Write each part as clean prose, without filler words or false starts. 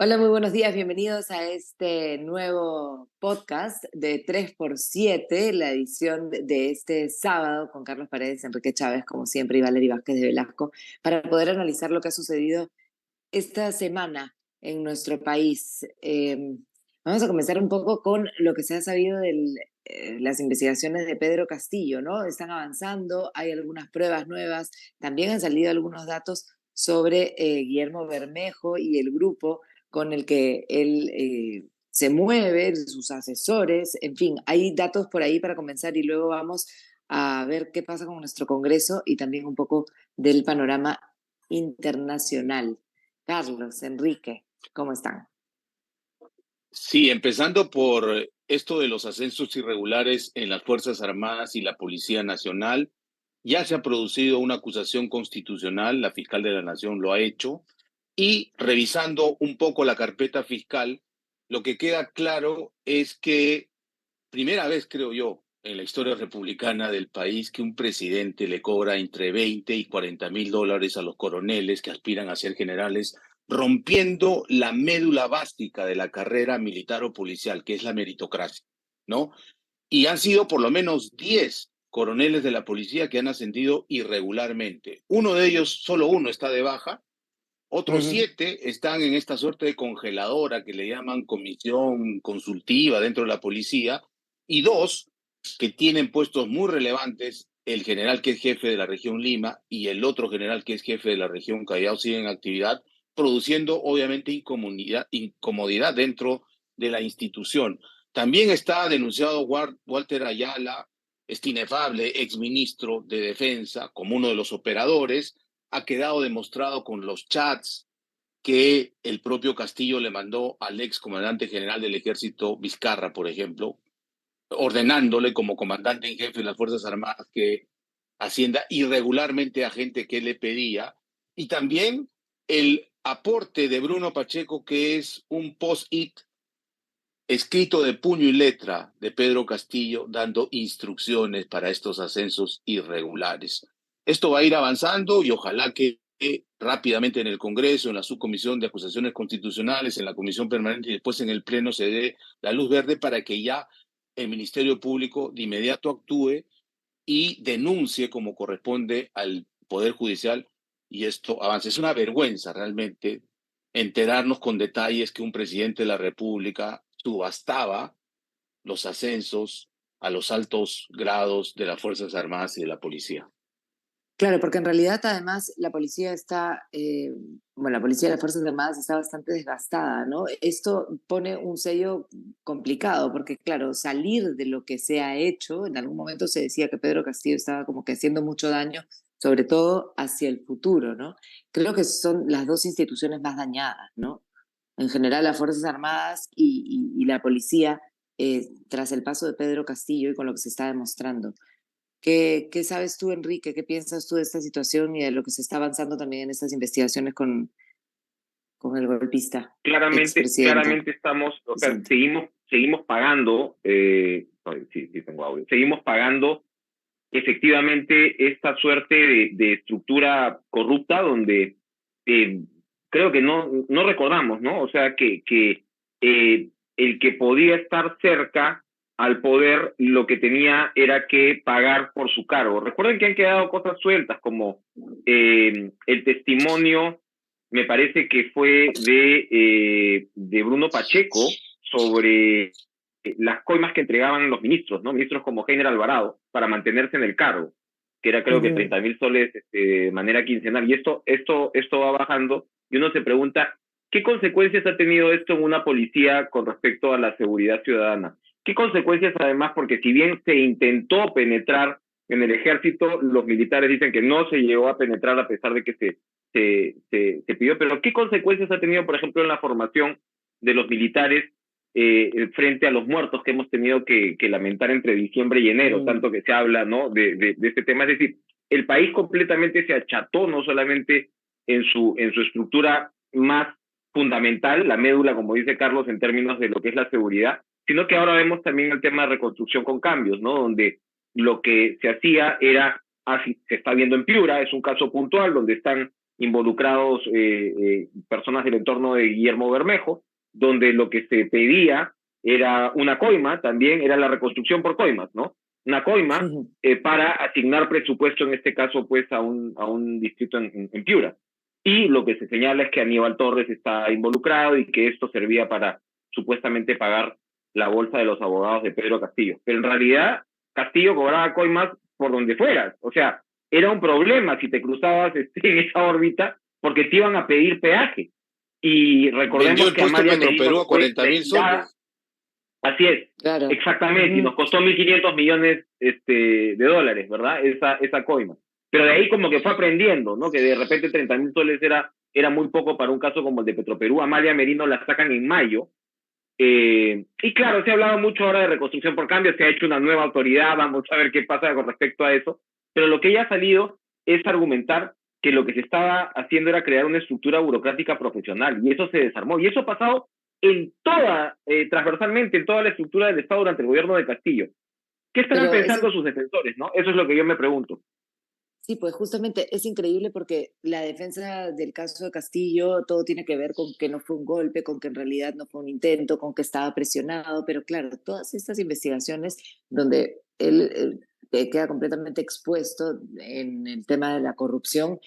Hola, muy buenos días. Bienvenidos a este nuevo podcast de 3x7, la edición de este sábado con Carlos Paredes, Enrique Chávez, como siempre, y Valery Vázquez de Velasco, para poder analizar lo que ha sucedido esta semana en nuestro país. Vamos a comenzar un poco con lo que se ha sabido de las investigaciones de Pedro Castillo, ¿no? Están avanzando, hay algunas pruebas nuevas, también han salido algunos datos sobre Guillermo Bermejo y el grupo con el que él se mueve, sus asesores, en fin, hay datos por ahí para comenzar y luego vamos a ver qué pasa con nuestro Congreso y también un poco del panorama internacional. Carlos, Enrique, ¿cómo están? Sí, empezando por esto de los ascensos irregulares en las Fuerzas Armadas y la Policía Nacional, ya se ha producido una acusación constitucional, la fiscal de la Nación lo ha hecho, y revisando un poco la carpeta fiscal, lo que queda claro es que, primera vez creo yo, en la historia republicana del país, que un presidente le cobra entre 20 y 40 mil dólares a los coroneles que aspiran a ser generales, rompiendo la médula básica de la carrera militar o policial, que es la meritocracia, ¿no? Y han sido por lo menos 10 coroneles de la policía que han ascendido irregularmente. Uno de ellos, solo uno está de baja, otros Ujú. 7 están en esta suerte de congeladora que le llaman comisión consultiva dentro de la policía, y 2 que tienen puestos muy relevantes, el general que es jefe de la región Lima y el otro general que es jefe de la región Callao siguen en actividad, produciendo obviamente incomodidad dentro de la institución. También está denunciado Walter Ayala, este inefable exministro de Defensa, como uno de los operadores. Ha quedado demostrado con los chats que el propio Castillo le mandó al ex comandante general del ejército Vizcarra, por ejemplo, ordenándole como comandante en jefe de las Fuerzas Armadas que ascienda irregularmente a gente que le pedía. Y también el aporte de Bruno Pacheco, que es un post-it escrito de puño y letra de Pedro Castillo dando instrucciones para estos ascensos irregulares. Esto va a ir avanzando y ojalá que rápidamente en el Congreso, en la subcomisión de acusaciones constitucionales, en la comisión permanente y después en el Pleno se dé la luz verde para que ya el Ministerio Público de inmediato actúe y denuncie como corresponde al Poder Judicial y esto avance. Es una vergüenza realmente enterarnos con detalles que un presidente de la República subastaba los ascensos a los altos grados de las Fuerzas Armadas y de la policía. Claro, porque en realidad además la policía está, bueno, la policía de las Fuerzas Armadas está bastante desgastada, ¿no? Esto pone un sello complicado, porque claro, salir de lo que se ha hecho, en algún momento se decía que Pedro Castillo estaba como que haciendo mucho daño, sobre todo hacia el futuro, ¿no? Creo que son las dos instituciones más dañadas, ¿no? En general las Fuerzas Armadas y la policía, tras el paso de Pedro Castillo y con lo que se está demostrando. ¿Qué sabes tú, Enrique? ¿Qué piensas tú de esta situación y de lo que se está avanzando también en estas investigaciones con el golpista, expresidente, Claramente estamos, o sea, presidente? seguimos pagando, sí tengo audio, seguimos pagando efectivamente esta suerte de estructura corrupta donde eh, creo que no recordamos, ¿no? O sea, que el que podía estar cerca al poder lo que tenía era que pagar por su cargo. Recuerden que han quedado cosas sueltas como el testimonio, me parece que fue de Bruno Pacheco sobre las coimas que entregaban los ministros, ¿no? Ministros como Heiner Alvarado, para mantenerse en el cargo, que era creo que Ujú. 30.000 soles de manera quincenal. Y esto va bajando y uno se pregunta, ¿qué consecuencias ha tenido esto en una policía con respecto a la seguridad ciudadana? ¿Qué consecuencias además? Porque si bien se intentó penetrar en el ejército, los militares dicen que no se llegó a penetrar a pesar de que se pidió, pero ¿qué consecuencias ha tenido, por ejemplo, en la formación de los militares frente a los muertos que hemos tenido que lamentar entre diciembre y enero, Mm. tanto que se habla, ¿no?, de este tema? Es decir, el país completamente se acható, no solamente en su estructura más fundamental, la médula, como dice Carlos, en términos de lo que es la seguridad, sino que ahora vemos también el tema de reconstrucción con cambios, ¿no?, donde lo que se hacía era, así se está viendo en Piura, es un caso puntual donde están involucrados personas del entorno de Guillermo Bermejo, donde lo que se pedía era una coima, también era la reconstrucción por coimas, ¿no? Una coima para asignar presupuesto, en este caso, pues, a un distrito en Piura. Y lo que se señala es que Aníbal Torres está involucrado y que esto servía para supuestamente pagar la bolsa de los abogados de Pedro Castillo. Pero en realidad, Castillo cobraba coimas por donde fueras. O sea, era un problema si te cruzabas en esa órbita porque te iban a pedir peaje. Y Vendió recordemos el que puesto Amalia Petroperú Merino a fue 40.000 destinada. soles. Así es, Claro. exactamente, y nos costó 1.500 millones de dólares, ¿verdad? Esa coima. Pero de ahí como que fue aprendiendo, ¿no? Que de repente 30.000 soles era muy poco para un caso como el de Petroperú. Amalia Merino la sacan en mayo. Y claro, se ha hablado mucho ahora de reconstrucción por cambio, se ha hecho una nueva autoridad, vamos a ver qué pasa con respecto a eso. Pero lo que ya ha salido es argumentar que lo que se estaba haciendo era crear una estructura burocrática profesional, y eso se desarmó. Y eso ha pasado transversalmente en toda la estructura del Estado durante el gobierno de Castillo. ¿Qué estarán Pero pensando sus defensores, no? Eso es lo que yo me pregunto. sí, pues justamente es increíble porque la defensa del caso de Castillo, todo tiene que ver con que no fue un golpe, con que en realidad no fue un intento, con que estaba presionado, pero claro, todas estas investigaciones donde él queda completamente expuesto en el tema de la corrupción,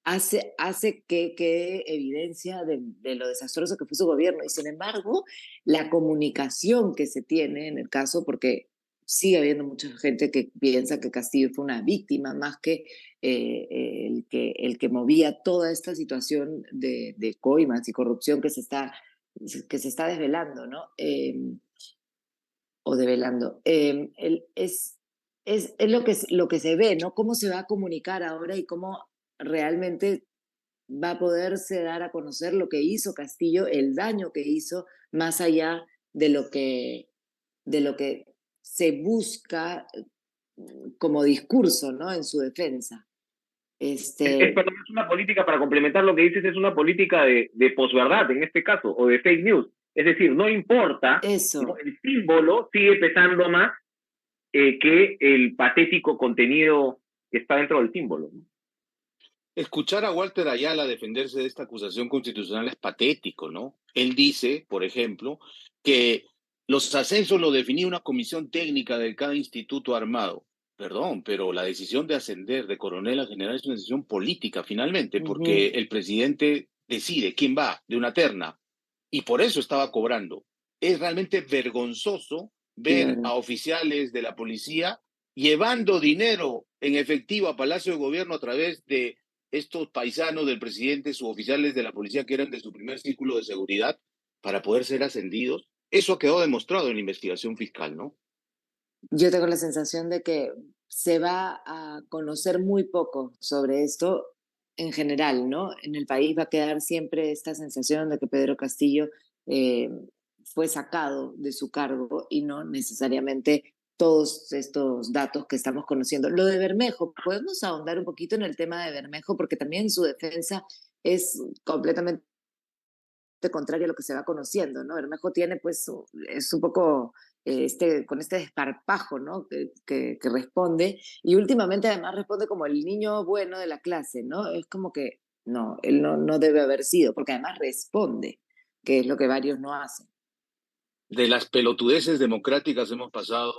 hace que quede evidencia de lo desastroso que fue su gobierno. Y sin embargo, la comunicación que se tiene en el caso, porque sigue habiendo mucha gente que piensa que Castillo fue una víctima más que, el que movía toda esta situación de coimas y corrupción que se está desvelando, ¿no? O develando. Es lo que se ve, ¿no? Cómo se va a comunicar ahora y cómo realmente va a poderse dar a conocer lo que hizo Castillo, el daño que hizo, más allá de lo que se busca como discurso, ¿no? En su defensa. Perdón, es una política, para complementar lo que dices, es una política de posverdad, en este caso, o de fake news. Es decir, no importa, ¿no? Eso. El símbolo sigue pesando más que el patético contenido que está dentro del símbolo, ¿no? Escuchar a Walter Ayala defenderse de esta acusación constitucional es patético, ¿no? Él dice, por ejemplo, que los ascensos lo definía una comisión técnica de cada instituto armado. Perdón, pero la decisión de ascender de coronel a general es una decisión política finalmente, porque Ujú. el presidente decide quién va de una terna y por eso estaba cobrando. Es realmente vergonzoso ver Claro. a oficiales de la policía llevando dinero en efectivo a Palacio de Gobierno a través de estos paisanos del presidente, suboficiales de la policía que eran de su primer círculo de seguridad para poder ser ascendidos. Eso ha quedado demostrado en la investigación fiscal, ¿no? Yo tengo la sensación de que se va a conocer muy poco sobre esto en general, ¿no? En el país va a quedar siempre esta sensación de que Pedro Castillo eh, fue sacado de su cargo y no necesariamente todos estos datos que estamos conociendo. Lo de Bermejo, podemos ahondar un poquito en el tema de Bermejo porque también su defensa es completamente contrario a lo que se va conociendo, ¿no? Bermejo tiene, pues, es un poco con este desparpajo, ¿no? Que responde, y últimamente además responde como el niño bueno de la clase, ¿no? Es como que, no, él no debe haber sido, porque además responde, que es lo que varios no hacen. De las pelotudeces democráticas hemos pasado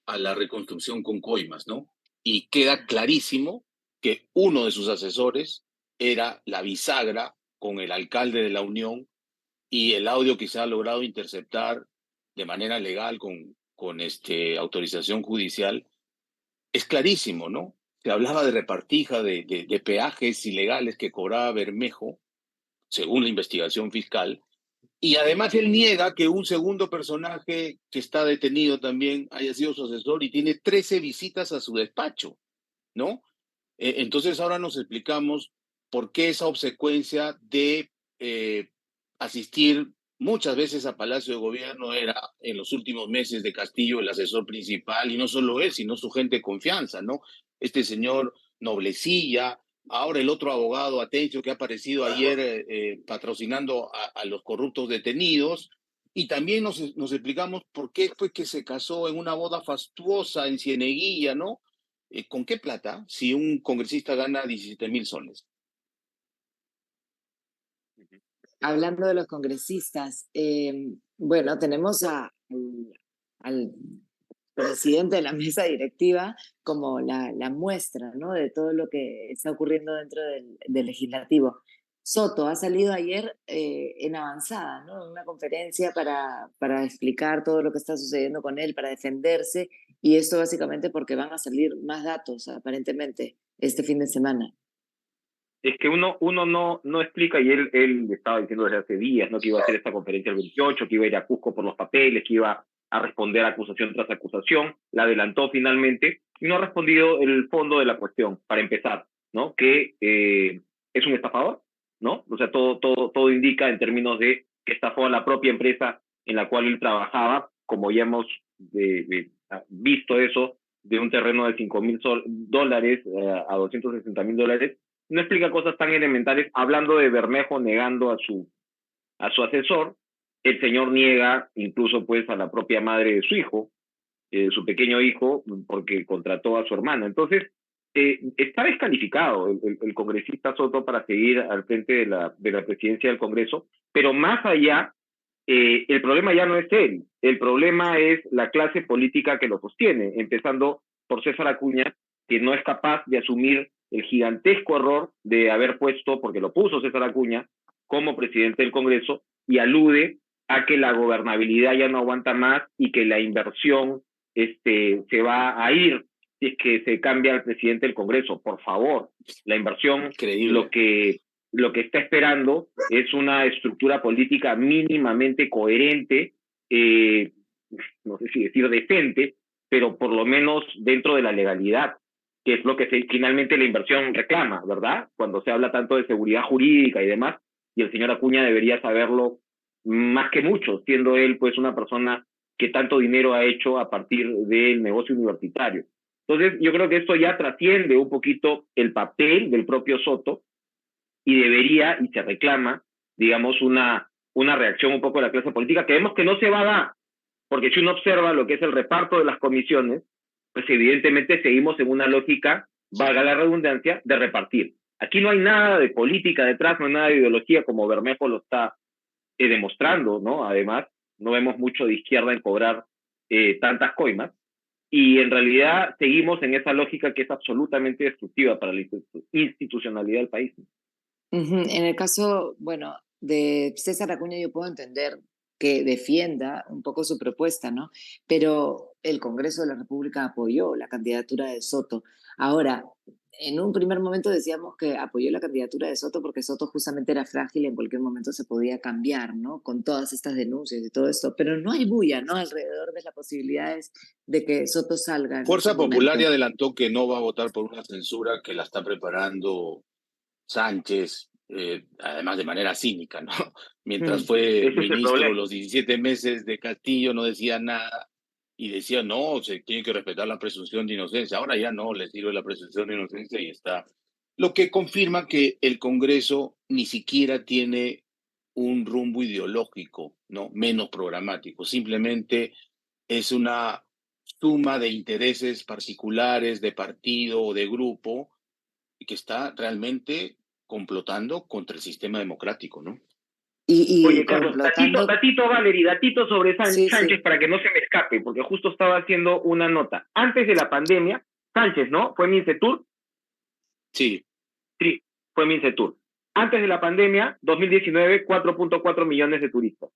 a la reconstrucción con coimas, ¿no? Y queda clarísimo que uno de sus asesores era la bisagra con el alcalde de la Unión y el audio que se ha logrado interceptar de manera legal con autorización judicial es clarísimo, ¿no? Se hablaba de repartija, de peajes ilegales que cobraba Bermejo, según la investigación fiscal, y además él niega que un segundo personaje que está detenido también haya sido su asesor y tiene 13 visitas a su despacho, ¿no? Entonces ahora nos explicamos por qué esa obsecuencia de eh, asistir muchas veces a Palacio de Gobierno era en los últimos meses de Castillo el asesor principal, y no solo él, sino su gente de confianza, ¿no? Este señor Noblecilla, ahora el otro abogado Atencio que ha aparecido ayer patrocinando a los corruptos detenidos, y también nos explicamos por qué fue que se casó en una boda fastuosa en Cieneguilla, ¿no? ¿Con qué plata si un congresista gana 17.000 soles? Hablando de los congresistas, bueno, tenemos al presidente de la mesa directiva como la muestra, ¿no?, de todo lo que está ocurriendo dentro del legislativo. Soto ha salido ayer en avanzada, ¿no?, en una conferencia para explicar todo lo que está sucediendo con él, para defenderse, y esto básicamente porque van a salir más datos, aparentemente, este fin de semana. Es que uno no explica, y él estaba diciendo desde hace días, ¿no?, que iba a hacer esta conferencia el 28, que iba a ir a Cusco por los papeles, que iba a responder acusación tras acusación, la adelantó finalmente, y no ha respondido el fondo de la cuestión, para empezar, ¿no?, que es un estafador, ¿no? O sea, todo indica en términos de que estafó a la propia empresa en la cual él trabajaba, como ya hemos visto eso, de un terreno de $5.000 a $260.000, no explica cosas tan elementales, hablando de Bermejo negando a su asesor. El señor niega incluso pues a la propia madre de su hijo, su pequeño hijo, porque contrató a su hermana. Entonces, está descalificado el congresista Soto para seguir al frente de la presidencia del Congreso, pero más allá, el problema ya no es él, el problema es la clase política que lo sostiene, empezando por César Acuña, que no es capaz de asumir el gigantesco error de haber puesto, porque lo puso César Acuña, como presidente del Congreso, y alude a que la gobernabilidad ya no aguanta más y que la inversión se va a ir si es que se cambia al presidente del Congreso. Por favor, la inversión, Increíble. lo que está esperando es una estructura política mínimamente coherente, no sé si decir decente, pero por lo menos dentro de la legalidad, que es lo que finalmente la inversión reclama, ¿verdad? Cuando se habla tanto de seguridad jurídica y demás, y el señor Acuña debería saberlo más que mucho, siendo él pues una persona que tanto dinero ha hecho a partir del negocio universitario. Entonces, yo creo que esto ya trasciende un poquito el papel del propio Soto, y debería, y se reclama, digamos, una reacción un poco de la clase política, que vemos que no se va a dar, porque si uno observa lo que es el reparto de las comisiones, pues evidentemente seguimos en una lógica, valga la redundancia, de repartir. Aquí no hay nada de política detrás, no hay nada de ideología, como Bermejo lo está demostrando, ¿no? Además, no vemos mucho de izquierda en cobrar tantas coimas, y en realidad seguimos en esa lógica que es absolutamente destructiva para la institucionalidad del país. En el caso, bueno, de César Acuña, yo puedo entender que defienda un poco su propuesta, ¿no? Pero el Congreso de la República apoyó la candidatura de Soto. Ahora, en un primer momento decíamos que apoyó la candidatura de Soto porque Soto justamente era frágil y en cualquier momento se podía cambiar, ¿no? Con todas estas denuncias y todo esto. Pero no hay bulla, ¿no?, alrededor de las posibilidades de que Soto salga en Fuerza algún Popular ya momento. adelantó que no va a votar por una censura que la está preparando Sánchez, además de manera cínica, ¿no? Mientras fue Ese es el ministro problema. los 17 meses de Castillo no decía nada y decía, no, se tiene que respetar la presunción de inocencia. Ahora ya no le sirve la presunción de inocencia y está. Lo que confirma que el Congreso ni siquiera tiene un rumbo ideológico, ¿no? Menos programático. Simplemente es una suma de intereses particulares, de partido o de grupo, que está realmente complotando contra el sistema democrático, ¿no? Y Oye, Carlos, complotando, Valerie, datito sobre sí, Sánchez sí, para que no se me escape, porque justo estaba haciendo una nota. Antes de la pandemia, Sánchez, ¿no? Fue Mincetur. Sí, Sí, fue Mincetur. Antes de la pandemia, 2019, 4.4 millones de turistas.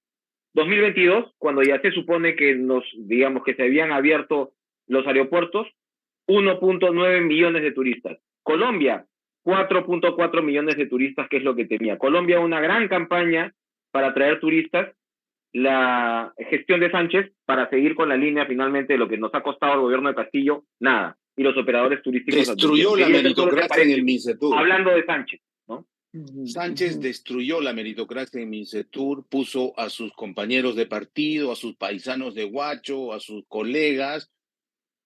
2022, cuando ya se supone que digamos que se habían abierto los aeropuertos, 1.9 millones de turistas. Colombia, 4.4 millones de turistas, que es lo que tenía. Colombia, una gran campaña para atraer turistas. La gestión de Sánchez, para seguir con la línea finalmente de lo que nos ha costado el gobierno de Castillo, nada. Y los operadores turísticos advirtieron. destruyó la Quería hacer solo ese meritocracia en el paréntesis, MINCETUR. hablando de Sánchez, ¿no? Sánchez destruyó la meritocracia en MINCETUR, puso a sus compañeros de partido, a sus paisanos de Huacho, a sus colegas.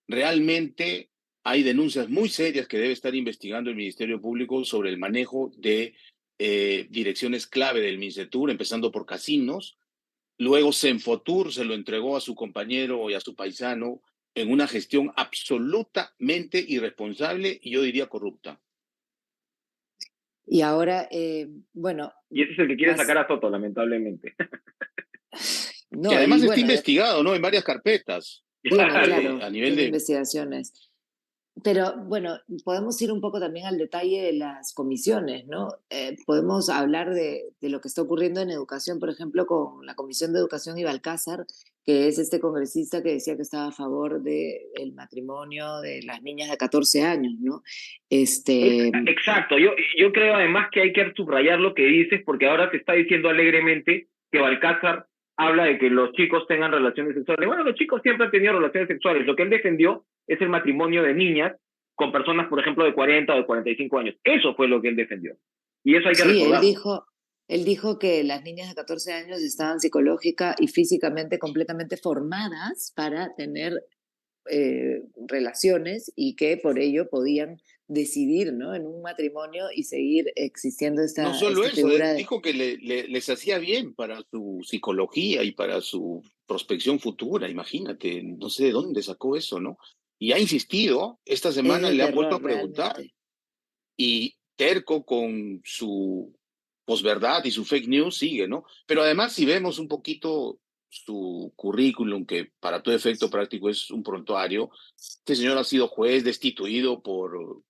Realmente hay denuncias muy serias que debe estar investigando el Ministerio Público sobre el manejo de direcciones clave del MINCETUR, empezando por casinos. Luego Senfotur se lo entregó a su compañero y a su paisano en una gestión absolutamente irresponsable y yo diría corrupta. Y ahora, bueno, Y ese es el que quiere más, sacar a Soto, lamentablemente. Que no, y además está bueno, investigado, ¿no? En varias carpetas tiene, Claro. claro, a nivel tiene de... investigaciones. Pero bueno, podemos ir un poco también al detalle de las comisiones, ¿no? Podemos hablar de lo que está ocurriendo en educación, por ejemplo, con la Comisión de Educación y Balcázar, que es este congresista que decía que estaba a favor del matrimonio de las niñas de 14 años, ¿no? Este, Exacto, yo creo además que hay que subrayar lo que dices, porque ahora se está diciendo alegremente que Balcázar habla de que los chicos tengan relaciones sexuales. Bueno, los chicos siempre han tenido relaciones sexuales. Lo que él defendió es el matrimonio de niñas con personas, por ejemplo, de 40 o de 45 años. Eso fue lo que él defendió. Y eso hay que sí, recordarlo. él dijo que las niñas de 14 años estaban psicológica y físicamente completamente formadas para tener relaciones y que por ello podían decidir, ¿no? En un matrimonio y seguir existiendo No solo esta eso, figura de... dijo que les hacía bien para su psicología y para su prospección futura, imagínate, no sé de dónde sacó eso, ¿no? Y ha insistido, esta Es semana de le han vuelto terror a preguntar realmente. y terco con su posverdad y su fake news sigue, ¿no? Pero además, si vemos un poquito su currículum, que para todo efecto práctico es un prontuario, este señor ha sido juez destituido por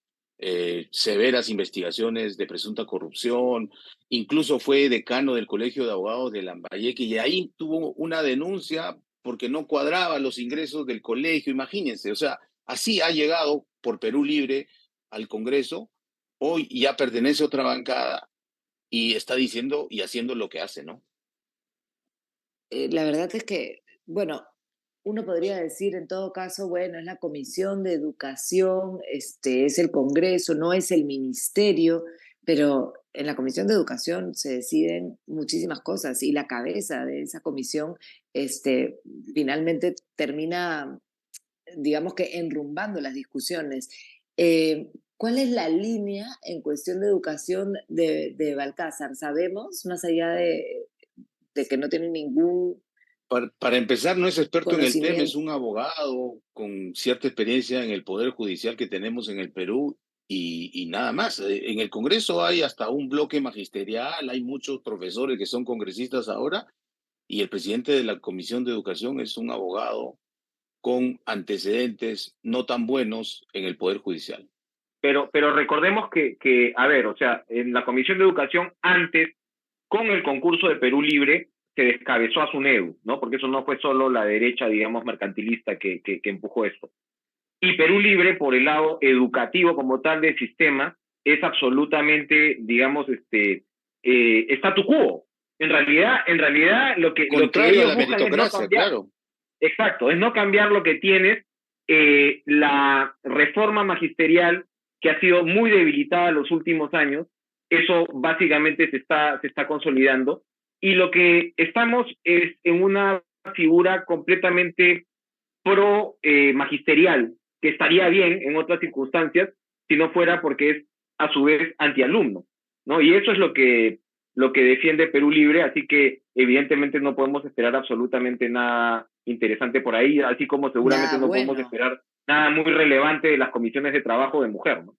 severas investigaciones de presunta corrupción, incluso fue decano del Colegio de Abogados de Lambayeque y ahí tuvo una denuncia porque no cuadraba los ingresos del colegio, imagínense, o sea, así ha llegado por Perú Libre al Congreso, hoy ya pertenece a otra bancada y está diciendo y haciendo lo que hace, ¿no? La verdad es que, bueno, uno podría decir en todo caso, bueno, es la Comisión de Educación, es el Congreso, no es el Ministerio, pero en la Comisión de Educación se deciden muchísimas cosas y la cabeza de esa comisión este, finalmente termina, digamos que enrumbando las discusiones. ¿Cuál es la línea en cuestión de educación de Balcázar? ¿Sabemos, más allá de que no tiene ningún Para empezar, no es experto en el tema, es conocimiento? un abogado con cierta experiencia en el Poder Judicial que tenemos en el Perú y nada más. En el Congreso hay hasta un bloque magisterial, hay muchos profesores que son congresistas ahora y el presidente de la Comisión de Educación es un abogado con antecedentes no tan buenos en el Poder Judicial. Pero recordemos a ver, o sea, en la Comisión de Educación antes, con el concurso de Perú Libre, se descabezó a SUNEDU, ¿no? Porque eso no fue solo la derecha, digamos, mercantilista que empujó esto. Y Perú Libre, por el lado educativo como tal del sistema, es absolutamente, digamos, statu quo. En realidad lo que Contrario a ellos la buscan es no meritocracia, cambiar. claro. Exacto, es no cambiar lo que tienes. La reforma magisterial que ha sido muy debilitada en los últimos años, eso básicamente se está consolidando. Y lo que estamos es en una figura completamente pro magisterial, que estaría bien en otras circunstancias, si no fuera porque es a su vez antialumno, ¿no? Y eso es lo que defiende Perú Libre, así que evidentemente no podemos esperar absolutamente nada interesante por ahí, así como seguramente Nada no podemos bueno. esperar nada muy relevante de las comisiones de trabajo de mujer, ¿no?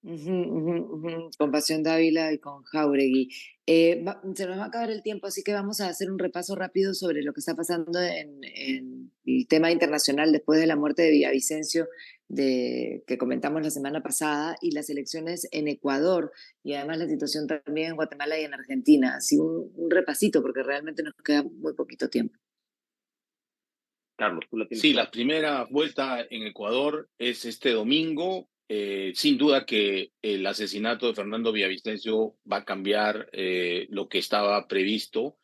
Ujú, ujú, ujú. Con Pasión Dávila y con Jauregui. Se nos va a acabar el tiempo, así que vamos a hacer un repaso rápido sobre lo que está pasando en el tema internacional después de la muerte de Villavicencio, que comentamos la semana pasada, y las elecciones en Ecuador, y además la situación también en Guatemala y en Argentina. Así un repasito, porque realmente nos queda muy poquito tiempo. Carlos, tú la tienes Sí, la clara. primera vuelta en Ecuador es este domingo. Sin duda que el asesinato de Fernando Villavicencio va a cambiar lo que estaba previsto.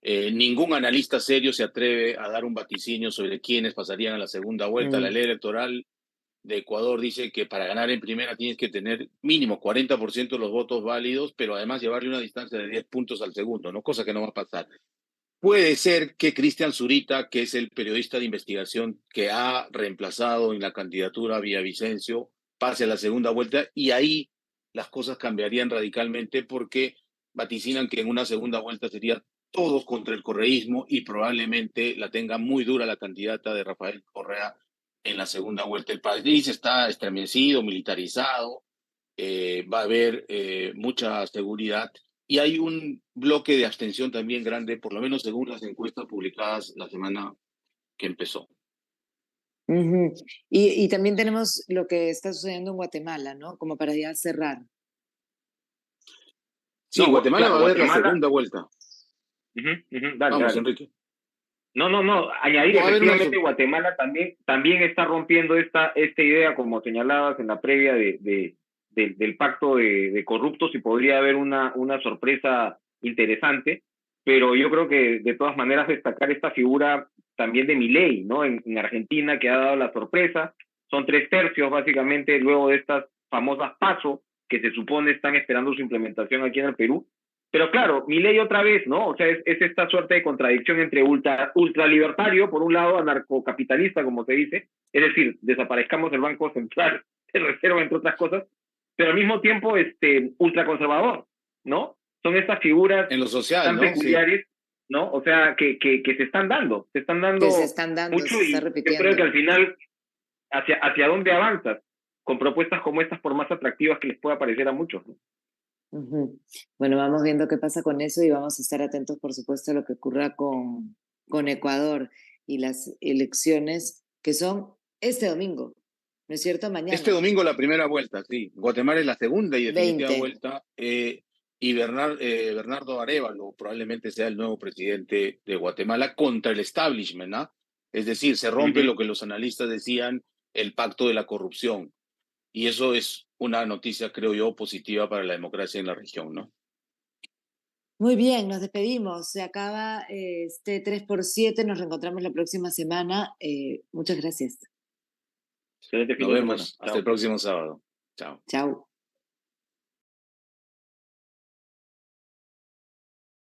Ningún analista serio se atreve a dar un vaticinio sobre quiénes pasarían a la segunda vuelta. La Mm. ley electoral de Ecuador dice que para ganar en primera tienes que tener mínimo 40% de los votos válidos, pero además llevarle una distancia de 10 puntos al segundo, ¿no? Cosa que no va a pasar. Puede ser que Cristian Zurita, que es el periodista de investigación que ha reemplazado en la candidatura a Villavicencio, pase a la segunda vuelta y ahí las cosas cambiarían radicalmente porque vaticinan que en una segunda vuelta sería todos contra el correísmo y probablemente la tenga muy dura la candidata de Rafael Correa en la segunda vuelta. El país está estremecido, militarizado, va a haber mucha seguridad y hay un bloque de abstención también grande, por lo menos según las encuestas publicadas la semana que empezó. Ujú. Y también tenemos lo que está sucediendo en Guatemala, ¿no? Como para ya cerrar. Sí, No, Guatemala claro, va a haber la Guatemala. segunda vuelta. Dale, Vamos, dale. Enrique. No, añadir No, va a haber una... efectivamente Guatemala también está rompiendo esta idea, como señalabas en la previa del pacto de corruptos, y podría haber una sorpresa interesante, pero yo creo que de todas maneras destacar esta figura también de Milei, ¿no? En Argentina, que ha dado la sorpresa. Son 3/3 básicamente luego de estas famosas PASO que se supone están esperando su implementación aquí en el Perú. Pero claro, Milei otra vez, ¿no? O sea, es esta suerte de contradicción entre ultralibertario, por un lado, anarcocapitalista, como se dice, es decir, desaparezcamos el Banco Central de Reserva, entre otras cosas, pero al mismo tiempo ultraconservador, ¿no? Son estas figuras En lo social, tan ¿no? Sí. peculiares, ¿no? O sea, que se están dando Que se están dando, mucho, se está y yo creo que repitiendo. al final, hacia dónde avanzas, con propuestas como estas, por más atractivas que les pueda parecer a muchos, ¿no? Ujú. Bueno, vamos viendo qué pasa con eso y vamos a estar atentos, por supuesto, a lo que ocurra con Ecuador y las elecciones que son este domingo, ¿no es cierto? Este Mañana, domingo la primera vuelta, sí. Guatemala es la segunda y definitiva 20. vuelta. Y Bernardo Arévalo probablemente sea el nuevo presidente de Guatemala contra el establishment, ¿no? Es decir, se rompe Ujú. lo que los analistas decían, el pacto de la corrupción. Y eso es una noticia, creo yo, positiva para la democracia en la región, ¿no? Muy bien, nos despedimos. Se acaba este 3x7. Nos reencontramos la próxima semana. Muchas gracias. Excelente fin Nos de semana. vemos hasta el Chao. próximo sábado. Chao. Chao.